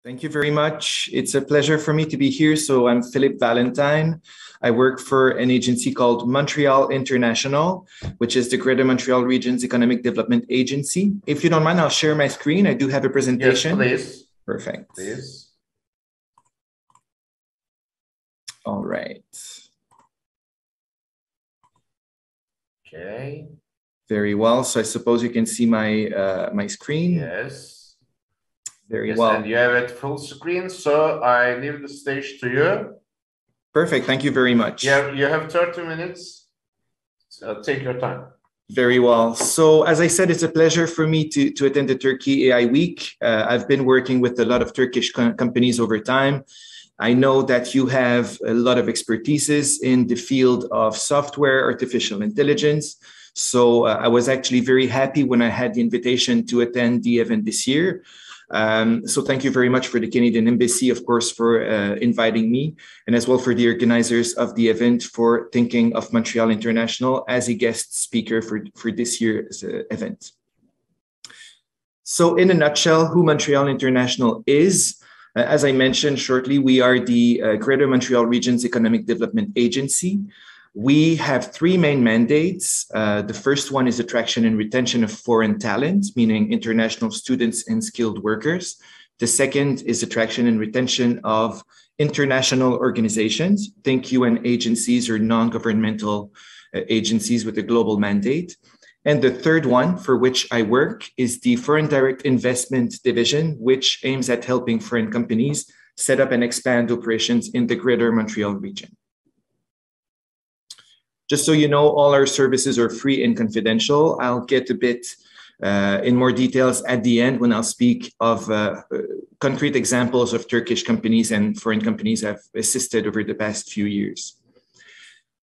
Thank you very much. It's a pleasure for me to be here. So I'm Philippe Valentine. I work for an agency called Montreal International, which is the Greater Montreal Region's Economic Development Agency. If you don't mind, I'll share my screen. I do have a presentation. Yes, please. Perfect. Please. All right. Okay. Very well. So I suppose you can see my my screen. Yes. Very well. And you have it full screen, so I leave the stage to you. Perfect. Thank you very much. Yeah, you have 30 minutes. So take your time. Very well. So as I said, it's a pleasure for me to attend the Turkey AI Week. I've been working with a lot of Turkish companies over time. I know that you have a lot of expertises in the field of software, artificial intelligence. So I was actually very happy when I had the invitation to attend the event this year. So thank you very much for the Canadian Embassy, of course, for inviting me, and as well for the organizers of the event for thinking of Montreal International as a guest speaker for this year's event. So in a nutshell, who Montreal International is, as I mentioned shortly, we are the Greater Montreal Region's Economic Development Agency. We have three main mandates. The first one is attraction and retention of foreign talent, meaning international students and skilled workers. The second is attraction and retention of international organizations, think UN agencies or non-governmental agencies with a global mandate. And the third one, for which I work, is the Foreign Direct Investment Division, which aims at helping foreign companies set up and expand operations in the Greater Montreal region. Just so you know, all our services are free and confidential. I'll get a bit in more details at the end when I'll speak of concrete examples of Turkish companies and foreign companies I've assisted over the past few years.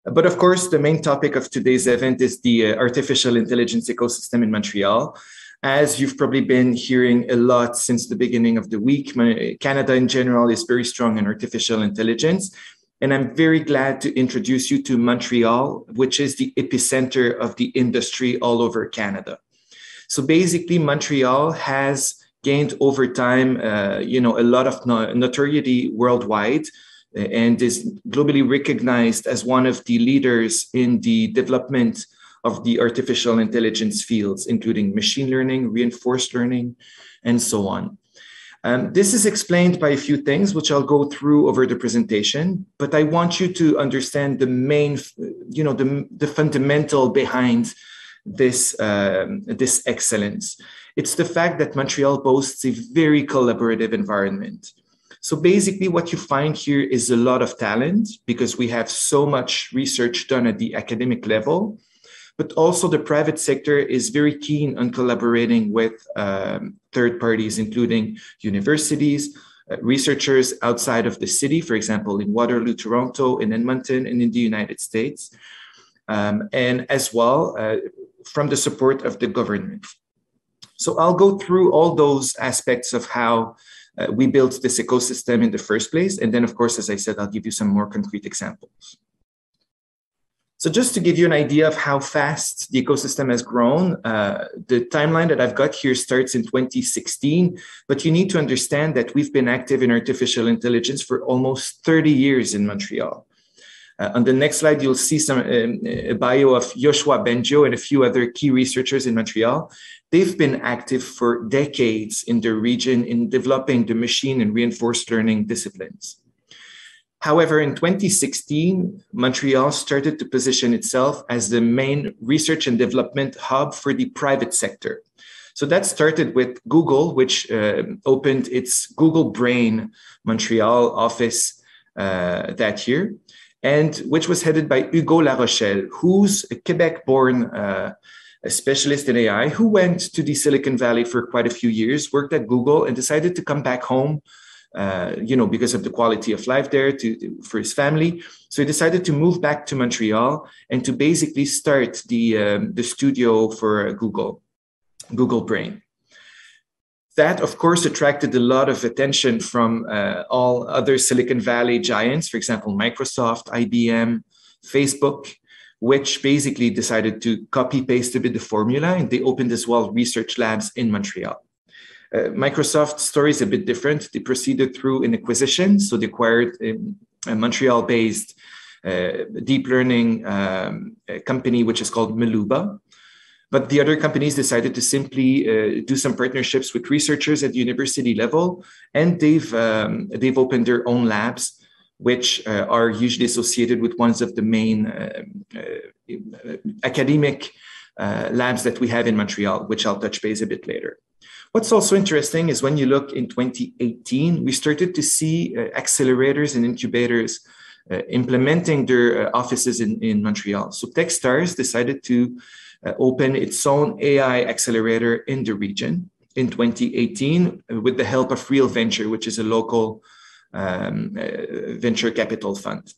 But of course, the main topic of today's event is the artificial intelligence ecosystem in Montreal. As you've probably been hearing a lot since the beginning of the week, Canada in general is very strong in artificial intelligence. And I'm very glad to introduce you to Montreal, which is the epicenter of the industry all over Canada. So basically, Montreal has gained over time, a lot of notoriety worldwide and is globally recognized as one of the leaders in the development of the artificial intelligence fields, including machine learning, reinforced learning, and so on. This is explained by a few things, which I'll go through over the presentation, but I want you to understand the main, the fundamental behind this, this excellence. It's the fact that Montreal boasts a very collaborative environment. So basically what you find here is a lot of talent because we have so much research done at the academic level, but also the private sector is very keen on collaborating with third parties, including universities, researchers outside of the city, for example, in Waterloo, Toronto, in Edmonton, and in the United States, and as well from the support of the government. So I'll go through all those aspects of how we built this ecosystem in the first place. And then, of course, as I said, I'll give you some more concrete examples. So just to give you an idea of how fast the ecosystem has grown, the timeline that I've got here starts in 2016, but you need to understand that we've been active in artificial intelligence for almost 30 years in Montreal. On the next slide, you'll see a bio of Yoshua Benjo and a few other key researchers in Montreal. They've been active for decades in the region in developing the machine and reinforced learning disciplines. However, in 2016, Montreal started to position itself as the main research and development hub for the private sector. So that started with Google, which opened its Google Brain Montreal office that year, and which was headed by Hugo Larochelle, who's a Quebec-born a specialist in AI who went to the Silicon Valley for quite a few years, worked at Google, and decided to come back home because of the quality of life there for his family. So he decided to move back to Montreal and to basically start the studio for Google Brain. That, of course, attracted a lot of attention from all other Silicon Valley giants, for example, Microsoft, IBM, Facebook, which basically decided to copy-paste a bit the formula, and they opened as well research labs in Montreal. Microsoft's story is a bit different. They proceeded through an acquisition. So they acquired a Montreal-based deep learning company, which is called Meluba. But the other companies decided to simply do some partnerships with researchers at the university level, and they've opened their own labs, which are usually associated with one of the main academic labs that we have in Montreal, which I'll touch base a bit later. What's also interesting is when you look in 2018, we started to see accelerators and incubators implementing their offices in Montreal. So Techstars decided to open its own AI accelerator in the region in 2018 with the help of Real Venture, which is a local venture capital fund.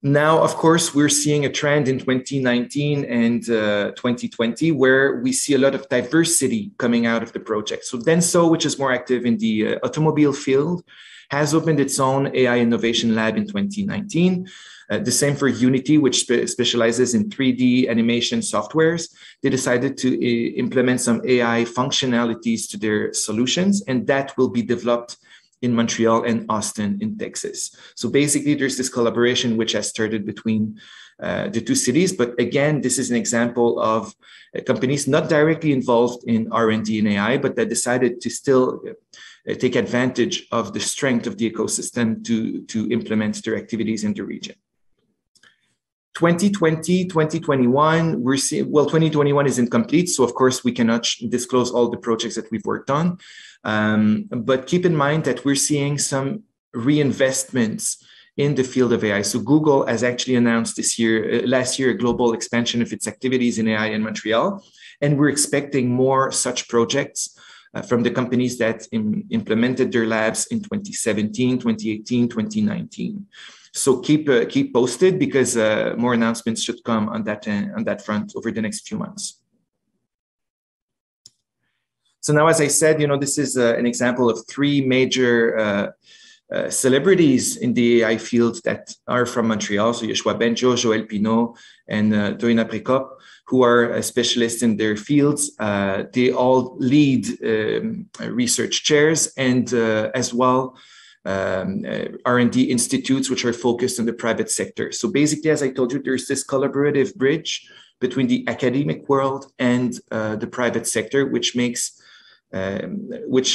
Now, of course, we're seeing a trend in 2019 and 2020 where we see a lot of diversity coming out of the project. So Denso, which is more active in the automobile field, has opened its own AI innovation lab in 2019. The same for Unity, which specializes in 3D animation softwares. They decided to implement some AI functionalities to their solutions, and that will be developed in Montreal and Austin in Texas. So basically, there's this collaboration which has started between the two cities. But again, this is an example of companies not directly involved in R&D and AI, but that decided to still take advantage of the strength of the ecosystem to implement their activities in the region. 2020, 2021, we're seeing, well, 2021 is incomplete. So of course we cannot disclose all the projects that we've worked on. But keep in mind that we're seeing some reinvestments in the field of AI. So Google has actually announced last year, a global expansion of its activities in AI in Montreal. And we're expecting more such projects from the companies that implemented their labs in 2017, 2018, 2019. So keep posted because more announcements should come on that front over the next few months. So now, as I said, this is an example of three major celebrities in the AI field that are from Montreal. So Yoshua Benjo, Joël Pinault, and Dorina Prekop, who are specialists in their fields. They all lead research chairs and as well R&D institutes, which are focused on the private sector. So basically, as I told you, there's this collaborative bridge between the academic world and the private sector, which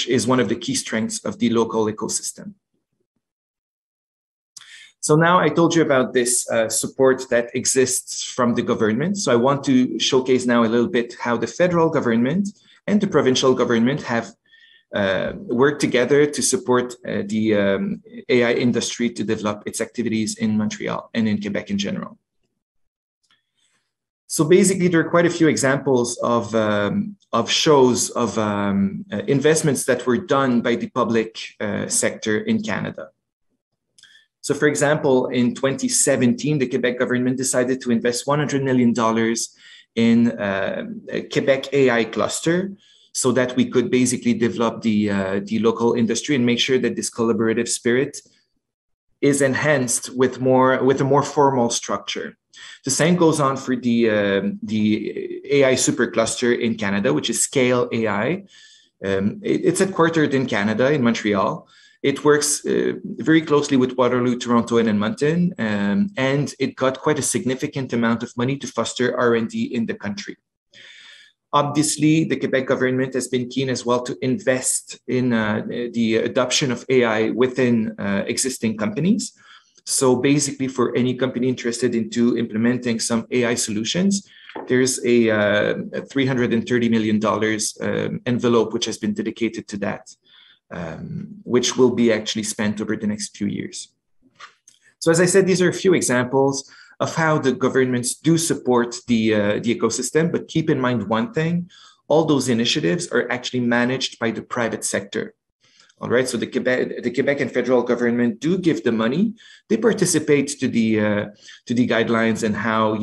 is one of the key strengths of the local ecosystem. So now I told you about this support that exists from the government. So I want to showcase now a little bit how the federal government and the provincial government have worked together to support the AI industry to develop its activities in Montreal and in Quebec in general. So basically, there are quite a few examples of shows of investments that were done by the public sector in Canada. So for example, in 2017, the Quebec government decided to invest $100 million in a Quebec AI cluster so that we could basically develop the local industry and make sure that this collaborative spirit is enhanced with a more formal structure. The same goes on for the AI supercluster in Canada, which is Scale AI. It's headquartered in Canada, in Montreal. It works very closely with Waterloo, Toronto, and Edmonton, and it got quite a significant amount of money to foster R&D in the country. Obviously, the Quebec government has been keen as well to invest in the adoption of AI within existing companies. So basically, for any company interested into implementing some AI solutions, there's a $330 million envelope which has been dedicated to that. Which will be actually spent over the next few years. So as I said, these are a few examples of how the governments do support the ecosystem, but keep in mind one thing, all those initiatives are actually managed by the private sector. All right, so the Quebec and federal government do give the money. They participate to the guidelines and how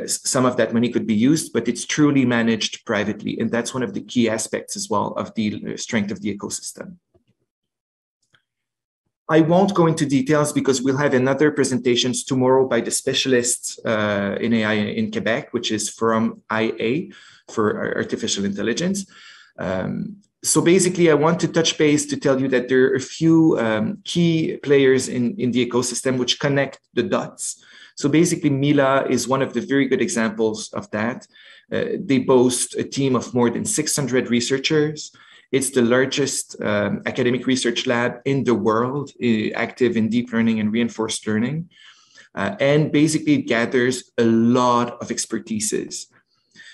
some of that money could be used, but it's truly managed privately, and that's one of the key aspects as well of the strength of the ecosystem. I won't go into details because we'll have another presentations tomorrow by the specialists in AI in Quebec, which is from IA for artificial intelligence. So basically, I want to touch base to tell you that there are a few key players in the ecosystem which connect the dots. So basically, Mila is one of the very good examples of that. They boast a team of more than 600 researchers. It's the largest academic research lab in the world, active in deep learning and reinforced learning. And basically, it gathers a lot of expertises.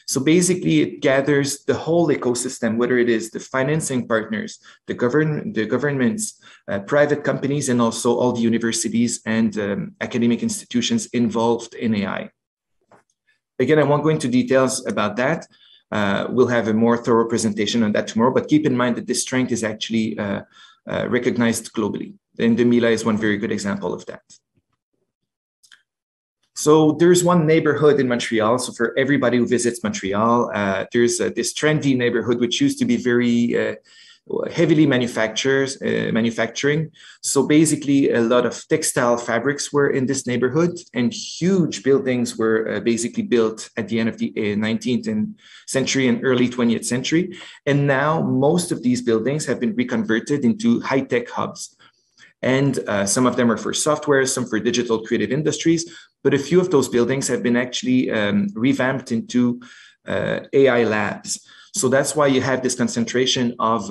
So basically, it gathers the whole ecosystem, whether it is the financing partners, the governments, private companies, and also all the universities and academic institutions involved in AI. Again, I won't go into details about that. We'll have a more thorough presentation on that tomorrow, but keep in mind that this strength is actually recognized globally. And the Mila is one very good example of that. So there's one neighborhood in Montreal. So for everybody who visits Montreal, there's this trendy neighborhood, which used to be very heavily manufacturing. So basically a lot of textile fabrics were in this neighborhood, and huge buildings were basically built at the end of the 19th century and early 20th century. And now most of these buildings have been reconverted into high-tech hubs. And some of them are for software, some for digital creative industries, but a few of those buildings have been actually revamped into AI labs. So that's why you have this concentration of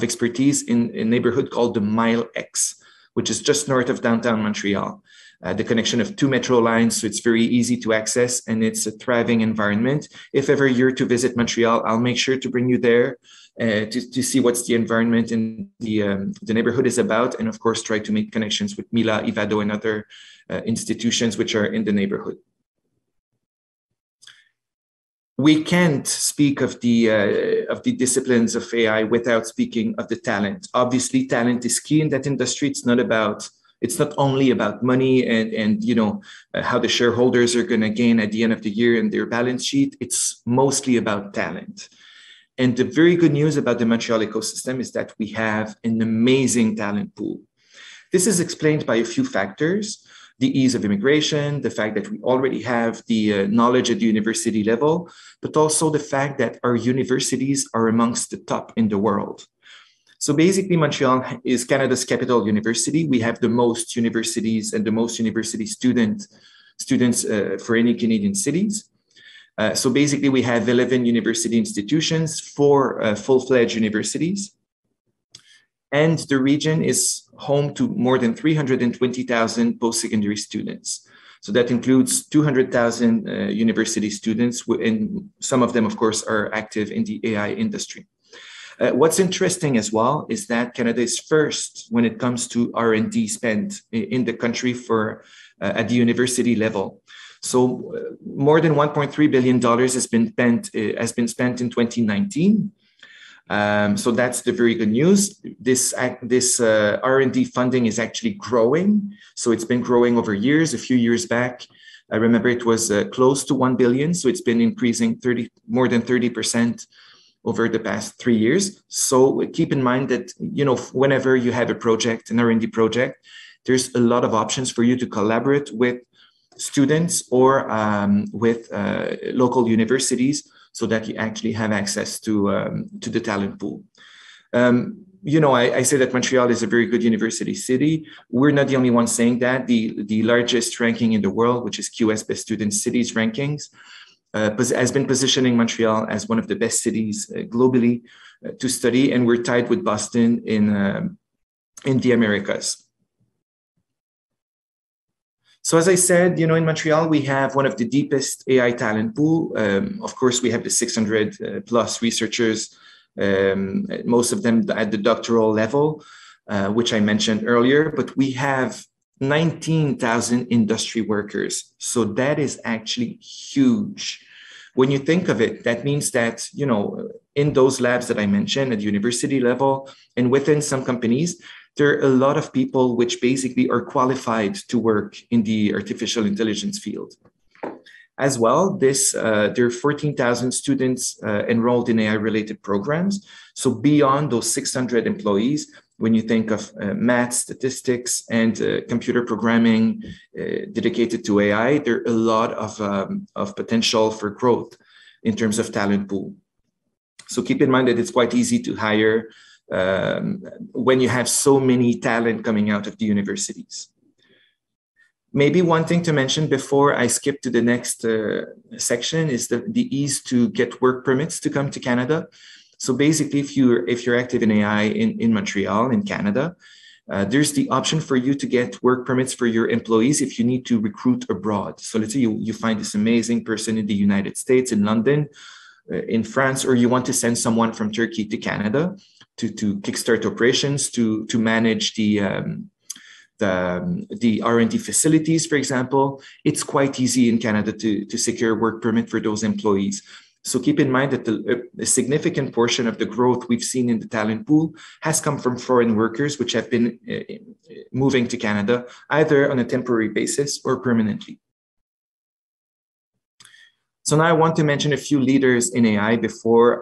expertise in a neighborhood called the Mile X, which is just north of downtown Montreal. The connection of 2 metro lines, so it's very easy to access, and it's a thriving environment. If ever you're to visit Montreal, I'll make sure to bring you there to see what's the environment and the neighborhood is about, and of course try to make connections with Mila, Ivado, and other institutions which are in the neighborhood. We can't speak of the disciplines of AI without speaking of the talent. Obviously, talent is key in that industry. It's not only about money and how the shareholders are going to gain at the end of the year in their balance sheet. It's mostly about talent. And the very good news about the Montreal ecosystem is that we have an amazing talent pool. This is explained by a few factors: the ease of immigration, the fact that we already have the knowledge at the university level, but also the fact that our universities are amongst the top in the world. So basically, Montreal is Canada's capital university. We have the most universities and the most university students for any Canadian cities. So basically, we have 11 university institutions, 4 full-fledged universities. And the region is home to more than 320,000 post-secondary students. So that includes 200,000 university students, and some of them, of course, are active in the AI industry. What's interesting as well is that Canada is first when it comes to R&D spend in the country at the university level. So more than $1.3 billion has been spent in 2019. So that's the very good news. This R&D funding is actually growing. So it's been growing over years. A few years back, I remember it was close to 1 billion. So it's been increasing more than 30% over the past 3 years. So keep in mind that, whenever you have a project, an R&D project, there's a lot of options for you to collaborate with students or with local universities, so that you actually have access to the talent pool. I say that Montreal is a very good university city. We're not the only ones saying that. The largest ranking in the world, which is QS Best Student Cities rankings, has been positioning Montreal as one of the best cities globally to study, and we're tied with Boston in the Americas. So as I said, in Montreal, we have one of the deepest AI talent pool. Of course, we have the 600 plus researchers, most of them at the doctoral level, which I mentioned earlier, but we have 19,000 industry workers. So that is actually huge. When you think of it, that means that, in those labs that I mentioned at university level and within some companies, there are a lot of people which basically are qualified to work in the artificial intelligence field. As well, there are 14,000 students enrolled in AI-related programs. So beyond those 600 employees, when you think of math, statistics, and computer programming dedicated to AI, there are a lot of potential for growth in terms of talent pool. So keep in mind that it's quite easy to hire when you have so many talent coming out of the universities. Maybe one thing to mention before I skip to the next section is the ease to get work permits to come to Canada. So basically, if you're active in AI in Montreal, in Canada, there's the option for you to get work permits for your employees if you need to recruit abroad. So let's say you find this amazing person in the United States, in London, in France, or you want to send someone from Turkey to Canada to kickstart operations, to manage the R&D facilities, for example. It's quite easy in Canada to secure a work permit for those employees. So keep in mind that a significant portion of the growth we've seen in the talent pool has come from foreign workers, which have been moving to Canada, either on a temporary basis or permanently. So now I want to mention a few leaders in AI before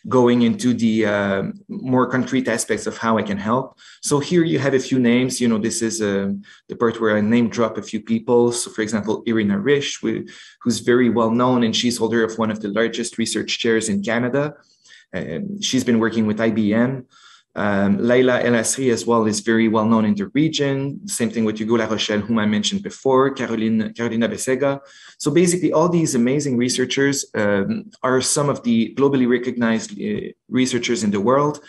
going into the more concrete aspects of how I can help. So here you have a few names. You know, this is the part where I name drop a few people. So for example, Irina Risch, who's very well known, and she's holder of one of the largest research chairs in Canada. She's been working with IBM. Laila El Asri as well is very well known in the region. Same thing with Hugo La Rochelle, whom I mentioned before, Carolina Besega. So basically all these amazing researchers are some of the globally recognized researchers in the world.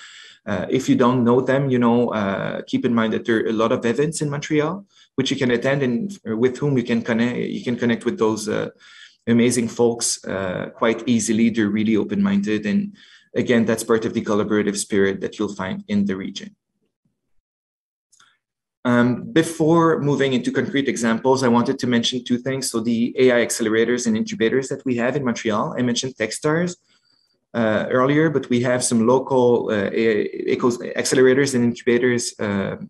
If you don't know them, you know, keep in mind that there are a lot of events in Montreal, which you can attend and with whom you can connect with those amazing folks quite easily. They're really open-minded, and again, that's part of the collaborative spirit that you'll find in the region. Before moving into concrete examples, I wanted to mention two things. So the AI accelerators and incubators that we have in Montreal. I mentioned Techstars earlier, but we have some local accelerators and incubators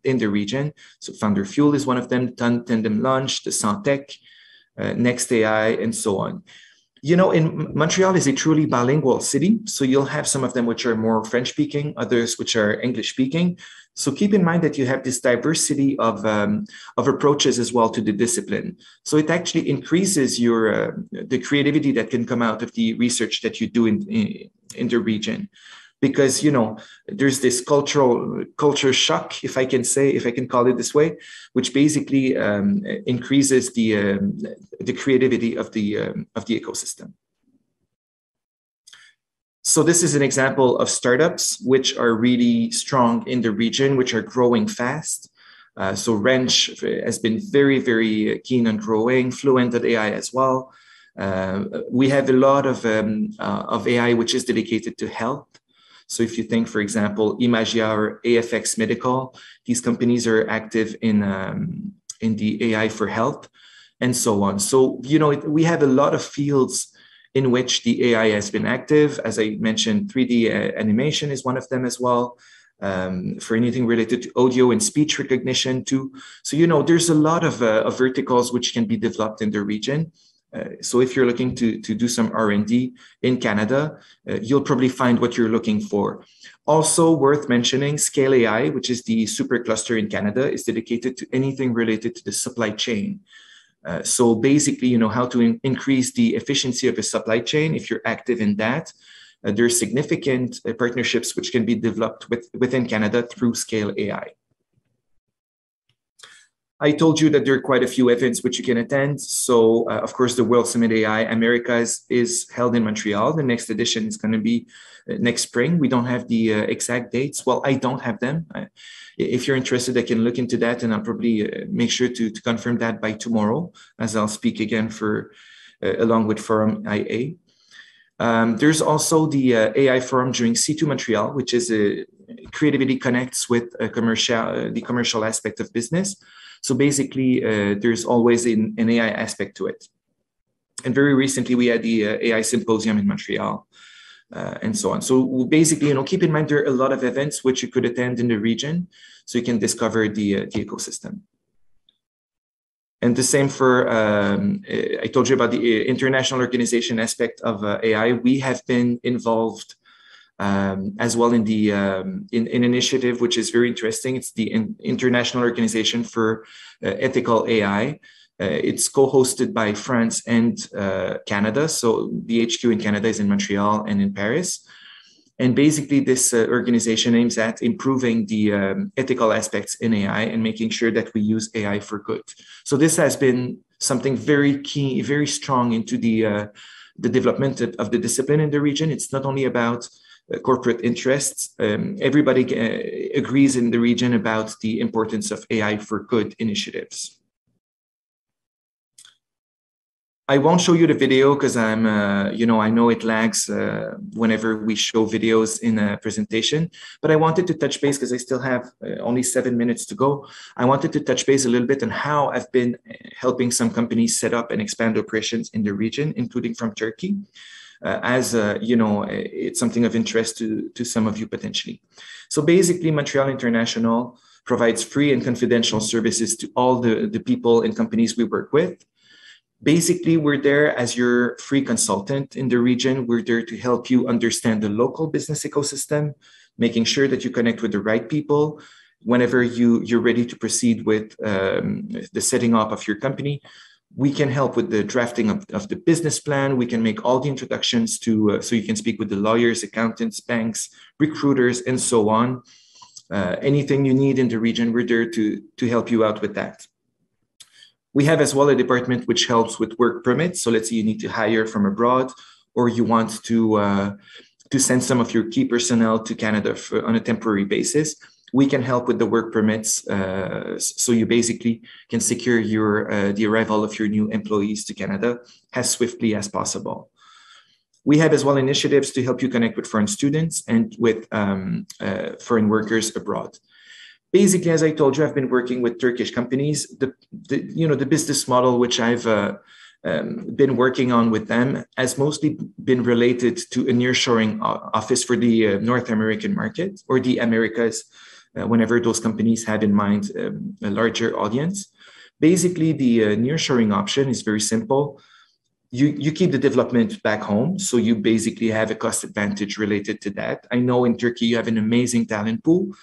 in the region. So Founder Fuel is one of them, Tandem Launch, the Santec, Next AI, and so on. You know, Montreal is a truly bilingual city. So you'll have some of them which are more French speaking, others which are English speaking. So keep in mind that you have this diversity of approaches as well to the discipline. So it actually increases your the creativity that can come out of the research that you do in the region. Because, you know, there's this culture shock, if I can call it this way, which basically increases the creativity of the ecosystem. So this is an example of startups which are really strong in the region, which are growing fast. So Wrench has been very, very keen on growing, Fluent.ai as well. We have a lot of AI which is dedicated to health. So if you think, for example, Imagia or AFX Medical, these companies are active in the AI for health and so on. So, you know, we have a lot of fields in which the AI has been active. As I mentioned, 3D animation is one of them as well, for anything related to audio and speech recognition too. So, you know, there's a lot of verticals which can be developed in the region. So if you're looking to do some R&D in Canada, you'll probably find what you're looking for. Also worth mentioning, Scale AI, which is the supercluster in Canada, is dedicated to anything related to the supply chain. So basically, you know, how to increase the efficiency of a supply chain. If you're active in that, there are significant partnerships which can be developed within Canada through Scale AI. I told you that there are quite a few events which you can attend. So, of course, the World Summit AI Americas is held in Montreal. The next edition is going to be next spring. We don't have the exact dates. Well, I don't have them. If you're interested, I can look into that, and I'll probably make sure to confirm that by tomorrow, as I'll speak again for along with Forum IA. There's also the AI Forum during C2 Montreal, which is Creativity Connects with the commercial aspect of business. So basically, there's always an AI aspect to it. And very recently, we had the AI Symposium in Montreal, and so on. So basically, you know, keep in mind there are a lot of events which you could attend in the region, so you can discover the ecosystem. And the same for, I told you about the international organization aspect of AI. We have been involved as well in the in an initiative which is very interesting. It's the International Organization for Ethical AI. It's co-hosted by France and Canada. So the HQ in Canada is in Montreal and in Paris. And basically, this organization aims at improving the ethical aspects in AI and making sure that we use AI for good. So this has been something very key, very strong into the development of the discipline in the region. It's not only about corporate interests. Everybody agrees in the region about the importance of AI for good initiatives. I won't show you the video because I know it lags whenever we show videos in a presentation, but I wanted to touch base because I still have only 7 minutes to go. I wanted to touch base a little bit on how I've been helping some companies set up and expand operations in the region, including from Turkey, it's something of interest to some of you potentially. So basically, Montreal International provides free and confidential services to all the people and companies we work with. Basically, we're there as your free consultant in the region. We're there to help you understand the local business ecosystem, making sure that you connect with the right people. Whenever you're ready to proceed with the setting up of your company, we can help with the drafting of the business plan. We can make all the introductions so you can speak with the lawyers, accountants, banks, recruiters, and so on. Anything you need in the region, we're there to help you out with that. We have as well a department which helps with work permits. So let's say you need to hire from abroad, or you want to send some of your key personnel to Canada on a temporary basis. We can help with the work permits, so you basically can secure the arrival of your new employees to Canada as swiftly as possible. We have as well initiatives to help you connect with foreign students and with foreign workers abroad. Basically, as I told you, I've been working with Turkish companies. The business model which I've been working on with them has mostly been related to a nearshoring office for the North American market, or the Americas, whenever those companies have in mind a larger audience. Basically, the nearshoring option is very simple. You keep the development back home, so you basically have a cost advantage related to that. I know in Turkey you have an amazing talent pool,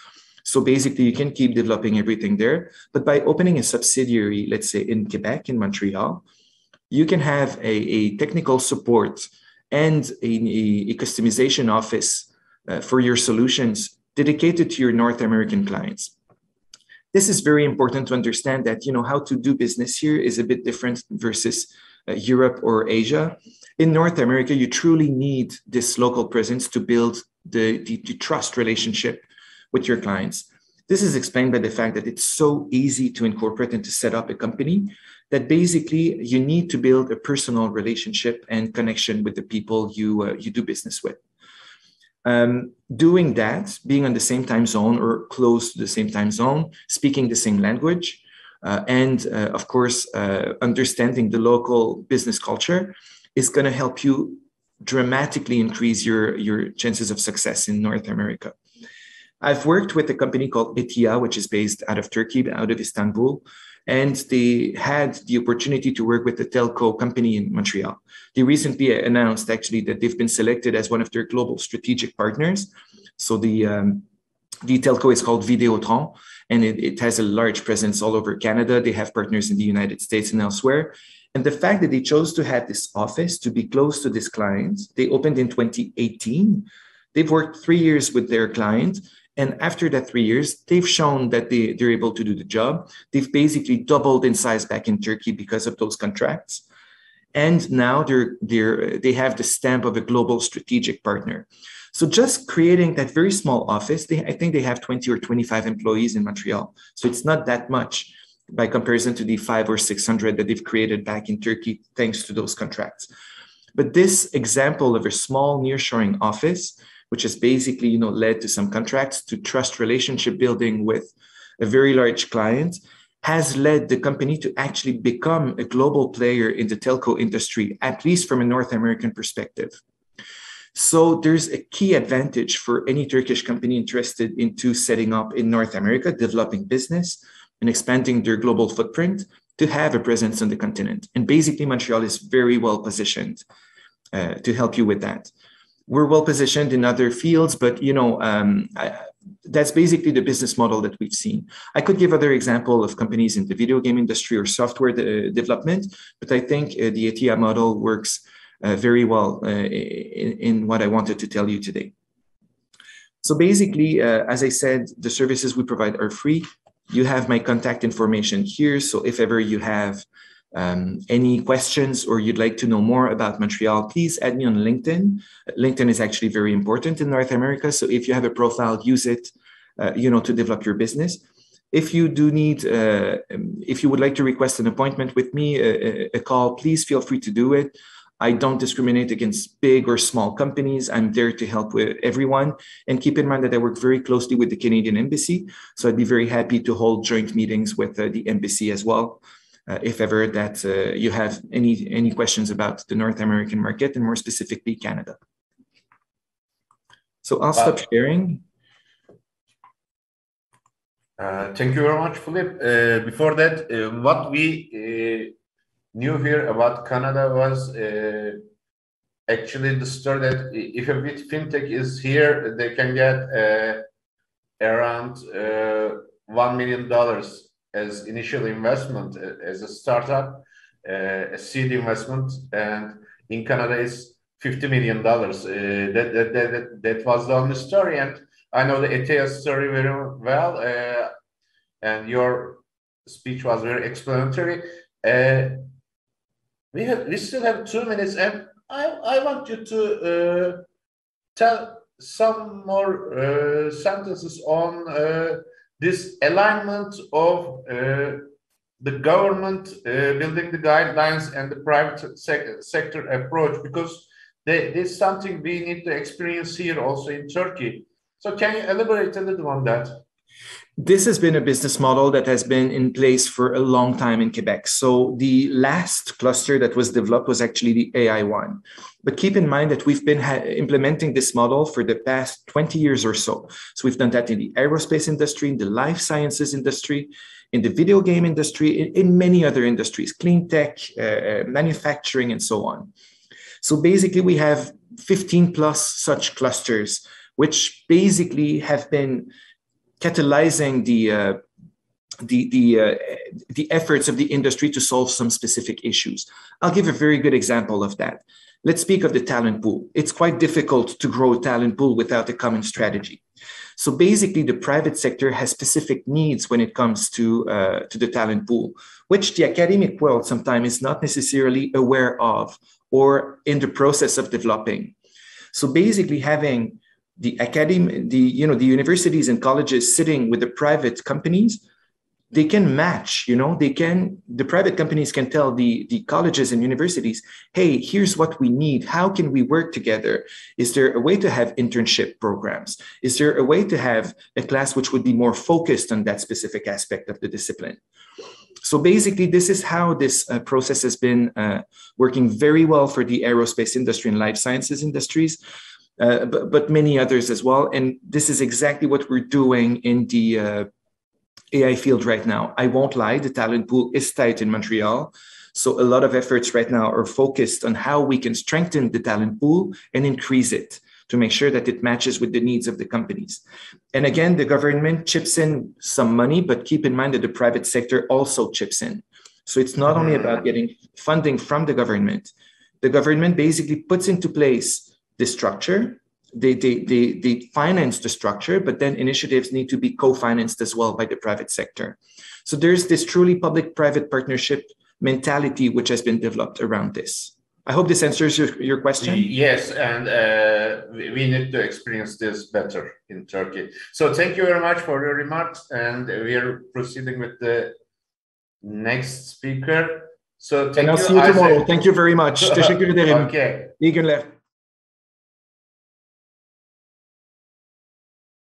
so basically you can keep developing everything there. But by opening a subsidiary, let's say in Quebec, in Montreal, you can have a technical support and a customization office for your solutions dedicated to your North American clients. This is very important to understand that, how to do business here is a bit different versus Europe or Asia. In North America, you truly need this local presence to build the trust relationship with your clients. This is explained by the fact that it's so easy to incorporate and to set up a company that basically you need to build a personal relationship and connection with the people you do business with. Doing that, being on the same time zone or close to the same time zone, speaking the same language, and of course, understanding the local business culture is going to help you dramatically increase your chances of success in North America. I've worked with a company called Etia, which is based out of Turkey, out of Istanbul, and they had the opportunity to work with a telco company in Montreal. They recently announced actually that they've been selected as one of their global strategic partners. So the telco is called Videotron, and it has a large presence all over Canada. They have partners in the United States and elsewhere. And the fact that they chose to have this office to be close to this client, they opened in 2018. They've worked 3 years with their client. And after that 3 years, they've shown that they're able to do the job. They've basically doubled in size back in Turkey because of those contracts. And now they have the stamp of a global strategic partner. So just creating that very small office, I think they have 20 or 25 employees in Montreal. So it's not that much by comparison to the 500 or 600 that they've created back in Turkey, thanks to those contracts. But this example of a small nearshoring office, which has basically led to some contracts, to trust relationship building with a very large client, has led the company to actually become a global player in the telco industry, at least from a North American perspective. So there's a key advantage for any Turkish company interested into setting up in North America, developing business and expanding their global footprint, to have a presence on the continent. And basically Montreal is very well positioned to help you with that. We're well positioned in other fields, but that's basically the business model that we've seen. I could give other example of companies in the video game industry or software development, but I think the Etia model works very well in what I wanted to tell you today. So basically, as I said, the services we provide are free. You have my contact information here. So if ever you have any questions or you'd like to know more about Montreal, please add me on LinkedIn. LinkedIn is actually very important in North America. So if you have a profile, use it, to develop your business. If you do need, if you would like to request an appointment with me, a call, please feel free to do it. I don't discriminate against big or small companies. I'm there to help with everyone. And keep in mind that I work very closely with the Canadian Embassy. So I'd be very happy to hold joint meetings with the Embassy as well. If ever that you have any questions about the North American market and more specifically Canada. So I'll stop sharing. Thank you very much, Philippe. Before that, what we knew here about Canada was actually the story that if a bit fintech is here, they can get around $1 million as initial investment as a startup, a seed investment, and in Canada is $50 million. That was the only story, and I know the ETA story very well, and your speech was very explanatory. We still have 2 minutes, and I want you to tell some more sentences on this alignment of the government building the guidelines and the private sector approach, because this is something we need to experience here also in Turkey. So can you elaborate a little on that? This has been a business model that has been in place for a long time in Quebec. So the last cluster that was developed was actually the AI one. But keep in mind that we've been implementing this model for the past 20 years or so. So we've done that in the aerospace industry, in the life sciences industry, in the video game industry, in many other industries, clean tech, manufacturing, and so on. So basically, we have 15 plus such clusters, which basically have been catalyzing the efforts of the industry to solve some specific issues. I'll give a very good example of that. Let's speak of the talent pool. It's quite difficult to grow a talent pool without a common strategy. So basically, the private sector has specific needs when it comes to the talent pool, which the academic world sometimes is not necessarily aware of or in the process of developing. So basically, having the academy, the universities and colleges sitting with the private companies, they can match, the private companies can tell the colleges and universities, hey, here's what we need. How can we work together? Is there a way to have internship programs? Is there a way to have a class which would be more focused on that specific aspect of the discipline? So basically, this is how this process has been working very well for the aerospace industry and life sciences industries. But many others as well. And this is exactly what we're doing in the AI field right now. I won't lie, the talent pool is tight in Montreal. So a lot of efforts right now are focused on how we can strengthen the talent pool and increase it to make sure that it matches with the needs of the companies. And again, the government chips in some money, but keep in mind that the private sector also chips in. So it's not only about getting funding from the government. The government basically puts into place the structure, they finance the structure, but then initiatives need to be co-financed as well by the private sector. So there's this truly public-private partnership mentality which has been developed around this. I hope this answers your question. Yes, and we need to experience this better in Turkey. So thank you very much for your remarks, and we are proceeding with the next speaker. So thank you. I'll see you tomorrow. Thank you very much. Teşekkür ederim. Okay. İyi günler.